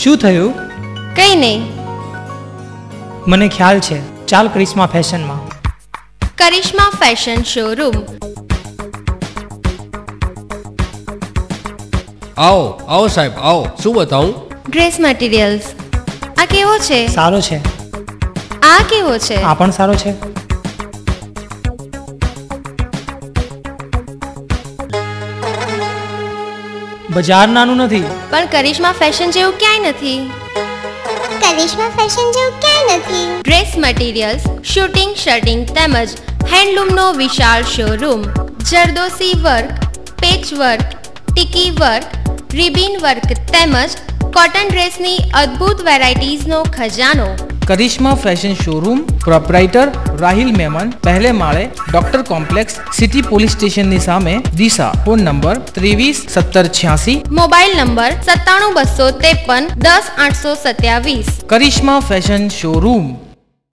શું થયું? કંઈ નહીં. મને ખ્યાલ છે. ચાલ કરિશ્મા ફેશનમાં. કરિશ્મા ફેશન શોરૂમ. આવો આવો સાહેબ આવો. શું બતાવું? Dress materials. આ કેવો છે? સારો છે. આ કેવો છે? આ પણ સારો છે. બજાર નાનું નથી, પણ કરિશ્મા ફેશન જેવું ક્યાંય નથી. કરિશ્મા ફેશન જેવું ક્યાંય નથી. ડ્રેસ મટીરિયલ્સ, શૂટિંગ, શર્ટિંગ તેમજ હેન્ડલૂમનો વિશાળ શોરૂમ. જરદોસી વર્ક, પેચ વર્ક, ટીકી વર્ક, રિબિન વર્ક તેમજ કોટન ડ્રેસની અદ્ભુત વેરાયટીઝનો ખજાનો. Karishma fashion showroom proprietor Rahil Memon पहले माळे doctor complex city police station ની સામે દિશા. Phone number 23 17 86. Mobile number 97 253 10 827. Karishma fashion showroom.